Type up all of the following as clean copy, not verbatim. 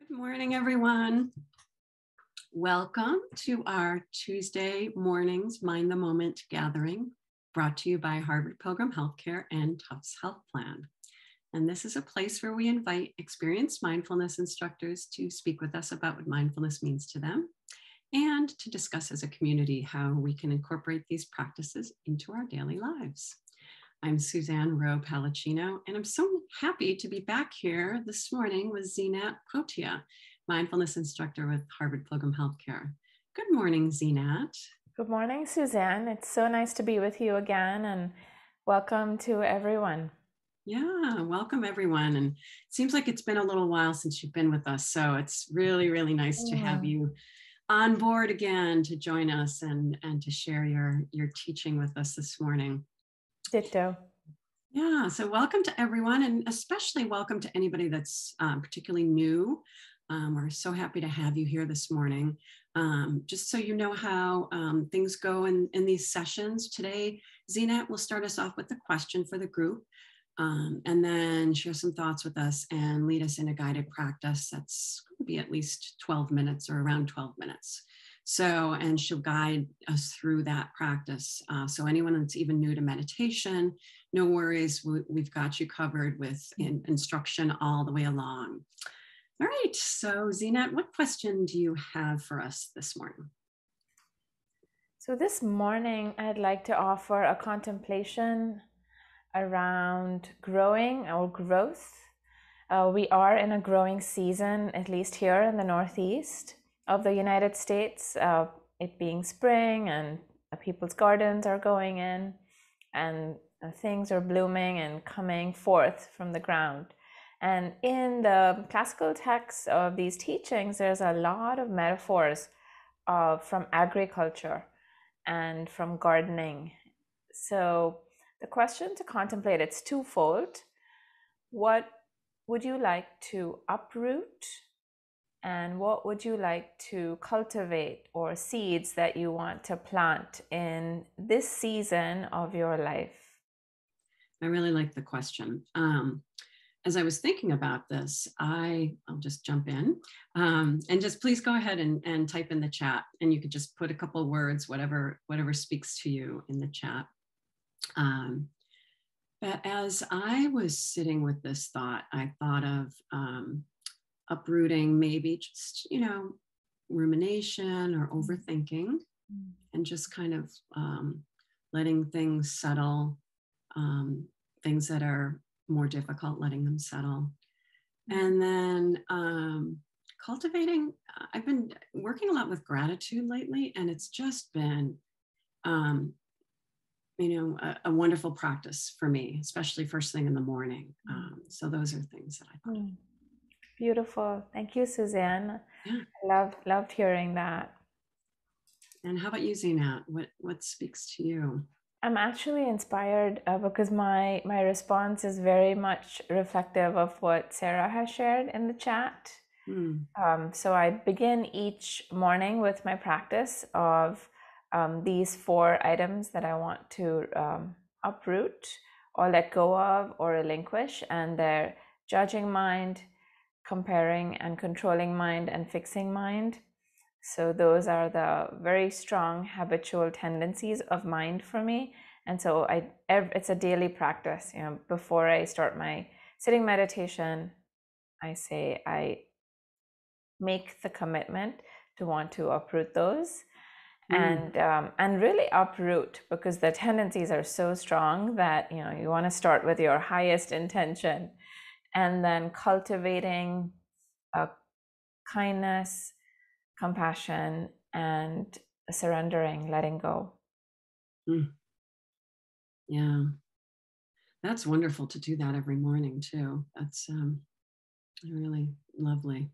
Good morning, everyone. Welcome to our Tuesday mornings Mind the Moment gathering, brought to you by Harvard Pilgrim Healthcare and Tufts Health Plan. And this is a place where we invite experienced mindfulness instructors to speak with us about what mindfulness means to them and to discuss as a community how we can incorporate these practices into our daily lives. I'm Suzanne Rowe Palacino, and I'm so happy to be back here this morning with Zeenat Kotia, mindfulness instructor with Harvard Pilgrim Healthcare. Good morning, Zeenat. Good morning, Suzanne. It's so nice to be with you again, and welcome to everyone. Yeah, welcome everyone. And it seems like it's been a little while since you've been with us, so it's really, really nice to have you on board again to join us and to share your teaching with us this morning. Ditto. Yeah, so welcome to everyone, and especially welcome to anybody that's particularly new. We're so happy to have you here this morning. Just so you know how things go in these sessions today, Zeenat will start us off with a question for the group, and then share some thoughts with us and lead us in a guided practice that's going to be at least 12 minutes or around 12 minutes. So, and she'll guide us through that practice. So anyone that's even new to meditation, no worries, we've got you covered with instruction all the way along. All right, so Zeenat, what question do you have for us this morning? So this morning, I'd like to offer a contemplation around growing or growth. We are in a growing season, at least here in the Northeast of the United States, it being spring and people's gardens are going in and things are blooming and coming forth from the ground. And in the classical texts of these teachings, there's a lot of metaphors from agriculture and from gardening. So the question to contemplate, it's twofold. What would you like to uproot? And what would you like to cultivate, or seeds that you want to plant in this season of your life? I really like the question. As I was thinking about this, I'll just jump in and just please go ahead and type in the chat, and you could just put a couple words, whatever speaks to you in the chat. But as I was sitting with this thought, I thought of uprooting, maybe just, rumination or overthinking, and just kind of letting things settle, things that are more difficult, letting them settle. And then cultivating, I've been working a lot with gratitude lately, and it's just been, a wonderful practice for me, especially first thing in the morning. So those are things that I thought of. Beautiful. Thank you, Suzanne. Yeah. I loved hearing that. And how about you, Zeenat? What speaks to you? I'm actually inspired because my response is very much reflective of what Sarah has shared in the chat. So I begin each morning with my practice of these 4 items that I want to uproot or let go of or relinquish, and they're judging mind, comparing and controlling mind, and fixing mind. So those are the very strong habitual tendencies of mind for me. And so it's a daily practice. Before I start my sitting meditation, I make the commitment to want to uproot those and really uproot, because the tendencies are so strong that you want to start with your highest intention, and then cultivating kindness, compassion, and surrendering, letting go. Yeah, that's wonderful to do that every morning too. That's really lovely.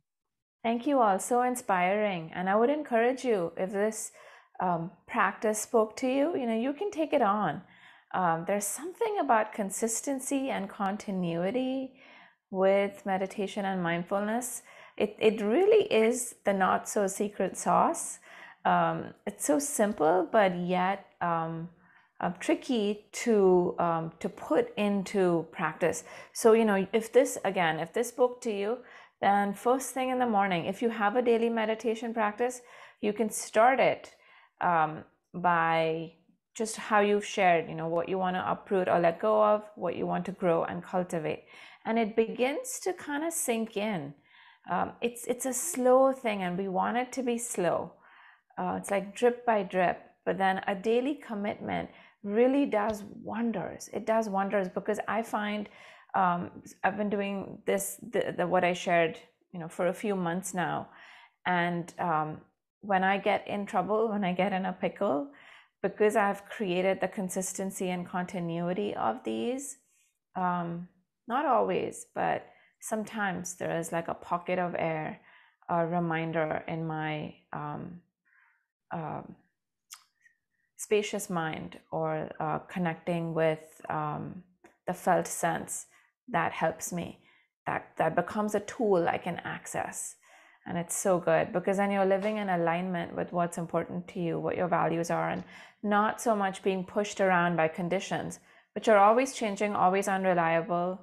Thank you all. So inspiring. And I would encourage you, if this practice spoke to you, you can take it on. There's something about consistency and continuity with meditation and mindfulness. It really is the not so secret sauce. It's so simple, but yet tricky to put into practice. So if this spoke to you, then first thing in the morning, if you have a daily meditation practice, you can start it by just how you've shared, what you want to uproot or let go of, what you want to grow and cultivate. And it begins to kind of sink in. It's a slow thing, and we want it to be slow. It's like drip by drip, but then a daily commitment really does wonders. It does wonders, because I find I've been doing this, what I shared, for a few months now. And when I get in trouble, when I get in a pickle, because I've created the consistency and continuity of these, not always, but sometimes there is like a pocket of air, a reminder in my spacious mind, or connecting with the felt sense that helps me, that becomes a tool I can access. And it's so good, because then you're living in alignment with what's important to you, what your values are, and not so much being pushed around by conditions, which are always changing, always unreliable,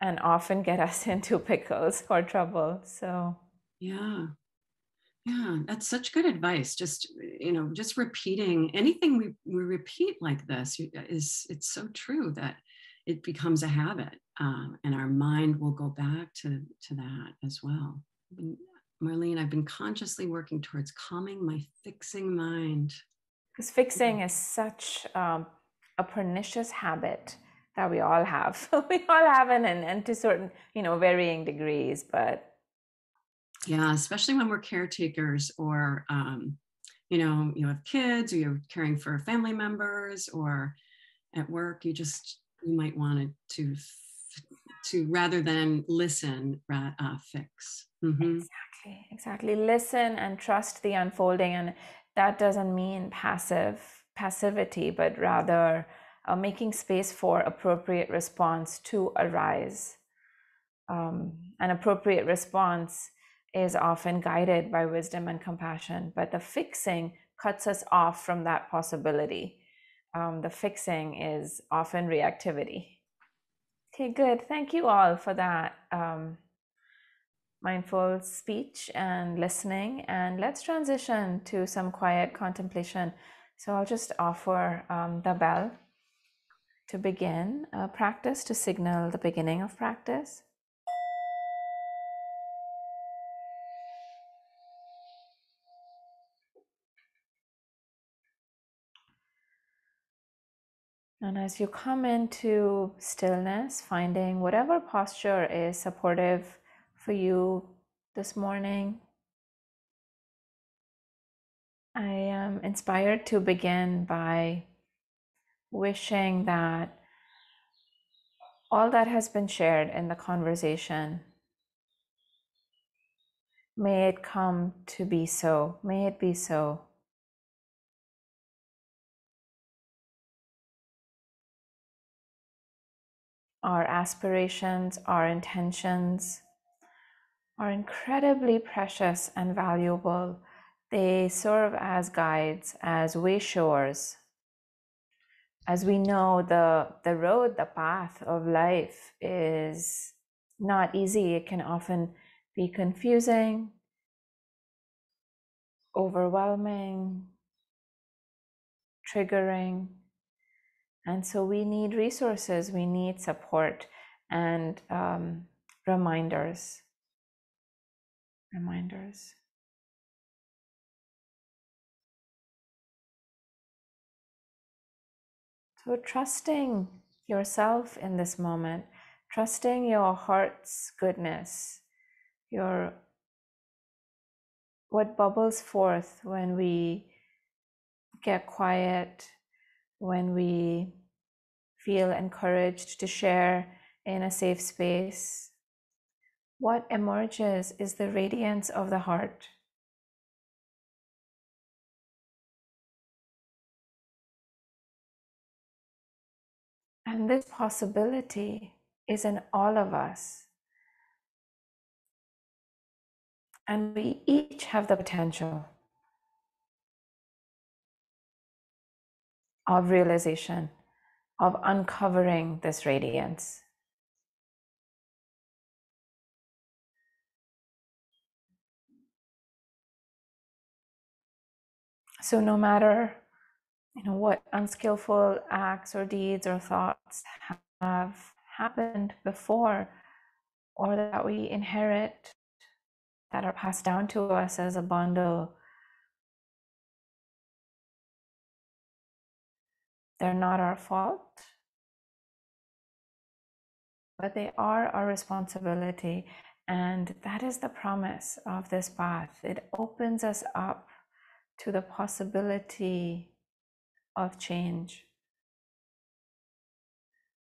and often get us into pickles or trouble. So yeah, that's such good advice. Just just repeating anything we repeat like this it's so true that it becomes a habit, and our mind will go back to that as well. Marlene, I've been consciously working towards calming my fixing mind. Because fixing is such a pernicious habit that we all have. We all have it, and to certain, varying degrees, but. Yeah, especially when we're caretakers, or, you have kids, or you're caring for family members, or at work, you might want to rather than listen, fix. Mm-hmm. Exactly. Listen and trust the unfolding. And that doesn't mean passivity, but rather making space for appropriate response to arise. An appropriate response is often guided by wisdom and compassion, but the fixing cuts us off from that possibility. The fixing is often reactivity. Okay, good. Thank you all for that mindful speech and listening. And let's transition to some quiet contemplation. So I'll just offer the bell to begin practice, to signal the beginning of practice. And as you come into stillness, finding whatever posture is supportive for you this morning, I am inspired to begin by wishing that all that has been shared in the conversation, may it come to be so. May it be so. Our aspirations, our intentions are incredibly precious and valuable. They serve as guides, as wayshowers. As we know, the road, the path of life is not easy. It can often be confusing, overwhelming, triggering. And so we need resources, we need support, and reminders. So trusting yourself in this moment, trusting your heart's goodness, what bubbles forth when we get quiet, when we feel encouraged to share in a safe space. What emerges is the radiance of the heart. And this possibility is in all of us. And we each have the potential of realization, of uncovering this radiance. So no matter what unskillful acts or deeds or thoughts have happened before, or that we inherit, that are passed down to us as a bundle, they're not our fault, but they are our responsibility. And that is the promise of this path. It opens us up to the possibility of change.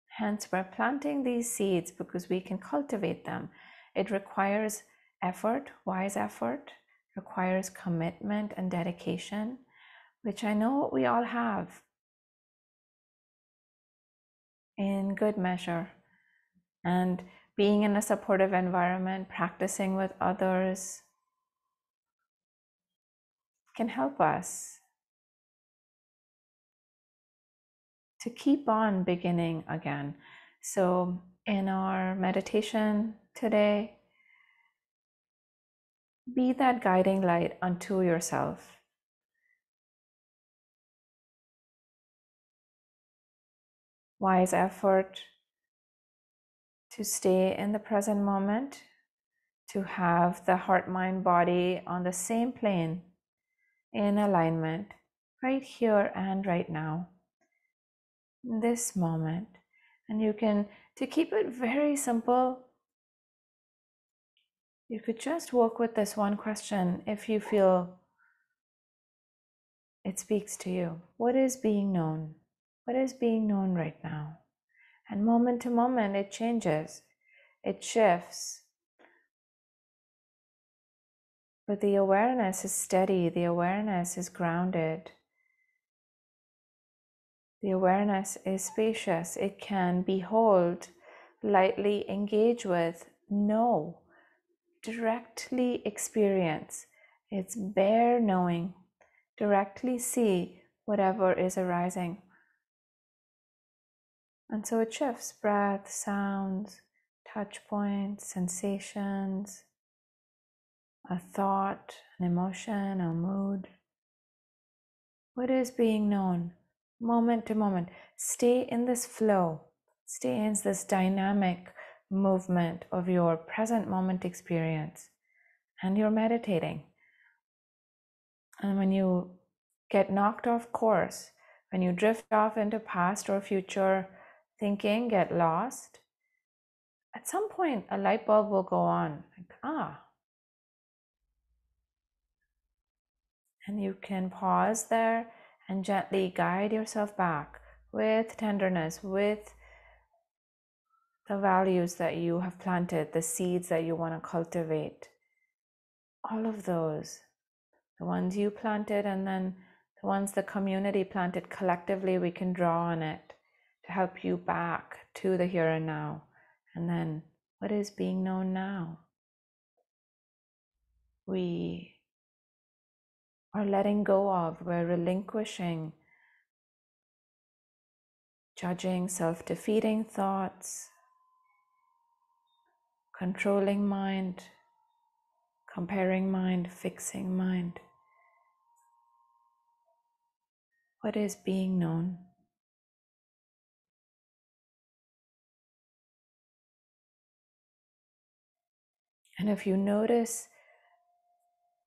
Hence, we're planting these seeds because we can cultivate them. It requires effort, wise effort, requires commitment and dedication, which I know we all have in good measure. And being in a supportive environment, practicing with others can help us to keep on beginning again. So in our meditation today, be that guiding light unto yourself. Wise effort to stay in the present moment, to have the heart, mind, body on the same plane in alignment right here and right now, in this moment. And you can, to keep it very simple, you could just work with this one question if you feel it speaks to you. What is being known? What is being known right now? And moment to moment, it changes, it shifts. But the awareness is steady, the awareness is grounded. The awareness is spacious. It can behold, lightly engage with, know, directly experience. It's bare knowing, directly see whatever is arising. And so it shifts breath, sounds, touch points, sensations, a thought, an emotion, a mood. What is being known? Moment to moment. Stay in this flow. Stay in this dynamic movement of your present moment experience. And you're meditating. And when you get knocked off course, when you drift off into past or future thinking, get lost, at some point a light bulb will go on. Like, and you can pause there and gently guide yourself back with tenderness, with the values that you have planted, the seeds that you want to cultivate. All of those, the ones you planted and then the ones the community planted, collectively we can draw on it to help you back to the here and now. And then what is being known now? We are letting go of, we're relinquishing judging, self-defeating thoughts, controlling mind, comparing mind, fixing mind. What is being known? And if you notice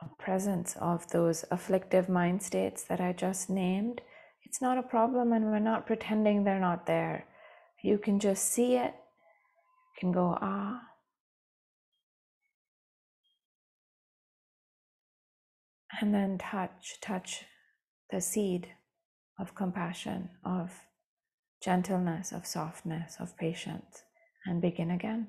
a presence of those afflictive mind states that I just named, it's not a problem, and we're not pretending they're not there. You can just see it, you can go, and then touch the seed of compassion, of gentleness, of softness, of patience, and begin again.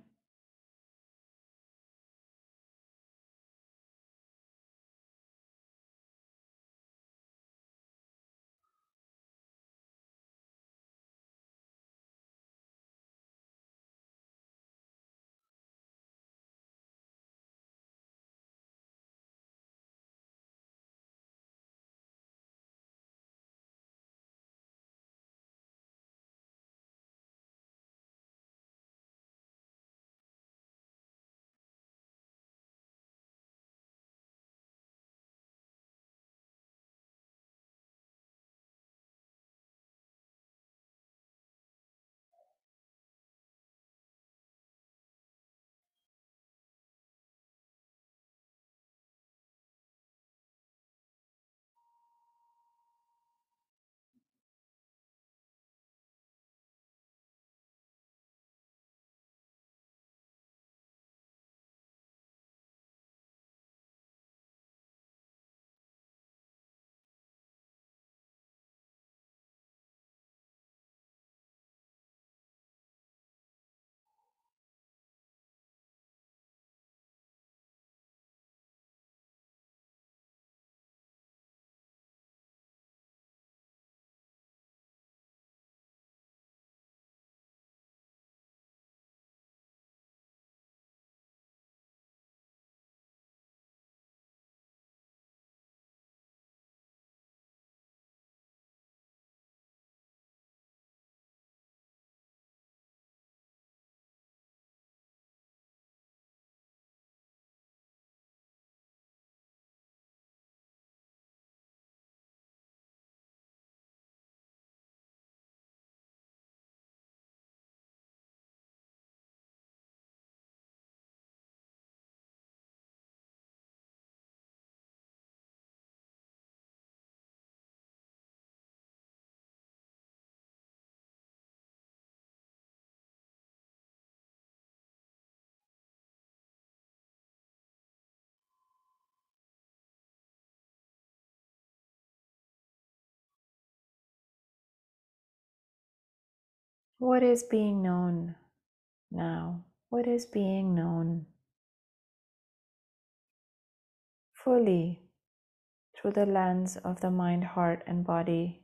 What is being known now? What is being known fully through the lens of the mind, heart, and body?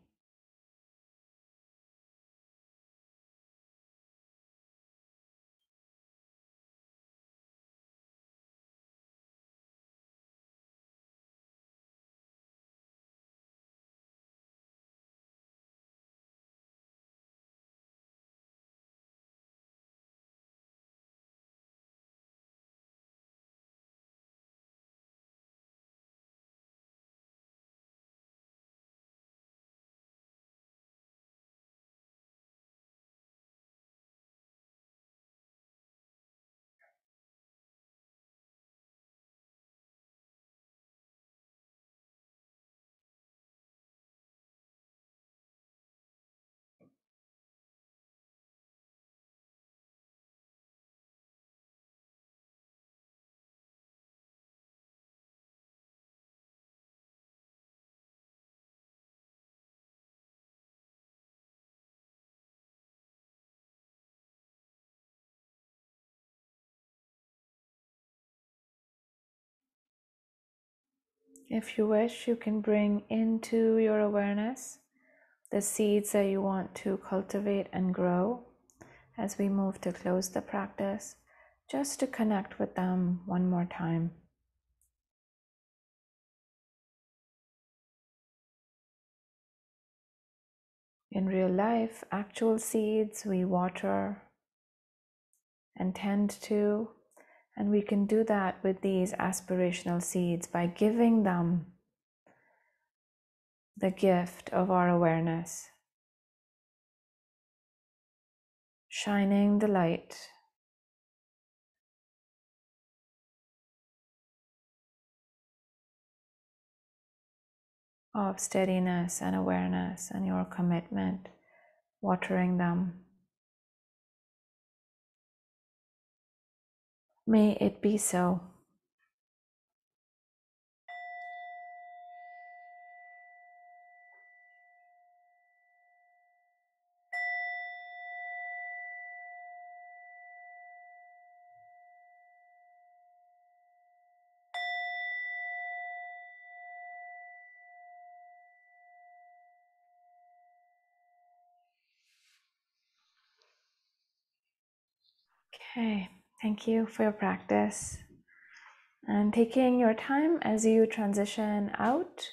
If you wish, you can bring into your awareness the seeds that you want to cultivate and grow as we move to close the practice, just to connect with them one more time. In real life, actual seeds we water and tend to, and we can do that with these aspirational seeds by giving them the gift of our awareness, shining the light of steadiness and awareness and your commitment, watering them. May it be so. Okay, thank you for your practice. And taking your time as you transition out,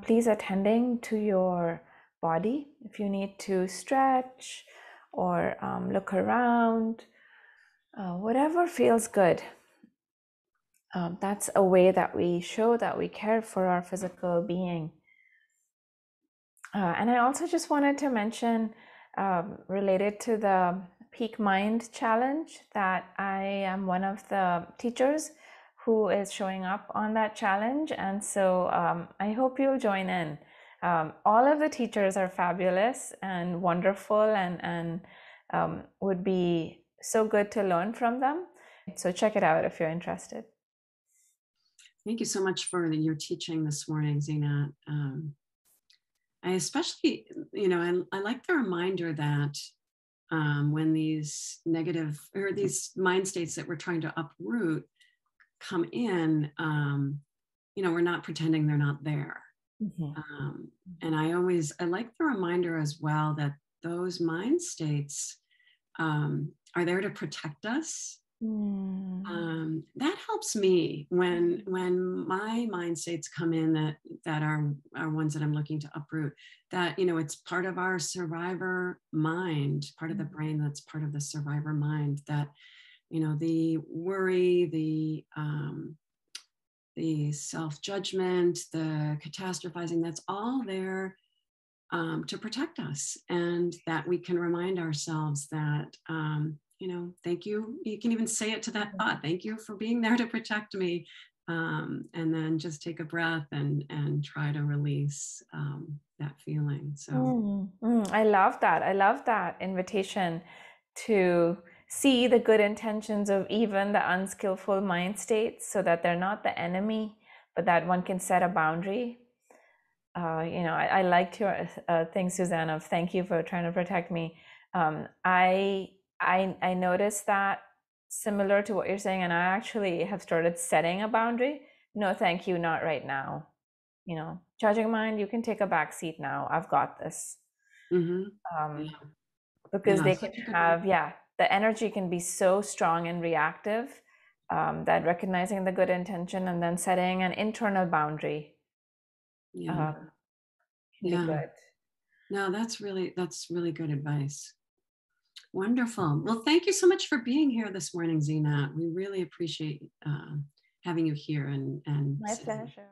please attending to your body. If you need to stretch or look around, whatever feels good. That's a way that we show that we care for our physical being. And I also just wanted to mention, related to the Peak Mind Challenge, that I am one of the teachers who is showing up on that challenge. And so I hope you'll join in. All of the teachers are fabulous and wonderful, and would be so good to learn from them. So check it out if you're interested. Thank you so much for your teaching this morning, Zeenat. I especially, I like the reminder that when these negative or these mind states that we're trying to uproot come in, we're not pretending they're not there. Mm-hmm. And I like the reminder as well that those mind states are there to protect us. That helps me when my mind states come in that are ones that I'm looking to uproot, that it's part of our survivor mind, part of the brain that's part of the survivor mind, that the worry, the self-judgment, the catastrophizing, that's all there to protect us, and that we can remind ourselves that thank you. You can even say it to that thought. Thank you for being there to protect me. And then just take a breath and try to release that feeling. So I love that. I love that invitation to see the good intentions of even the unskillful mind states, so that they're not the enemy, but that one can set a boundary. I liked your thing, Suzanne, of thank you for trying to protect me. I noticed that similar to what you're saying, and I actually have started setting a boundary. No, thank you, not right now. Judging mind, you can take a back seat now. I've got this. Mm-hmm. Yeah. Because they can have, the energy can be so strong and reactive, that recognizing the good intention and then setting an internal boundary can be good. No, that's really good advice. Wonderful. Well, thank you so much for being here this morning, Zeenat. We really appreciate having you here. And my pleasure.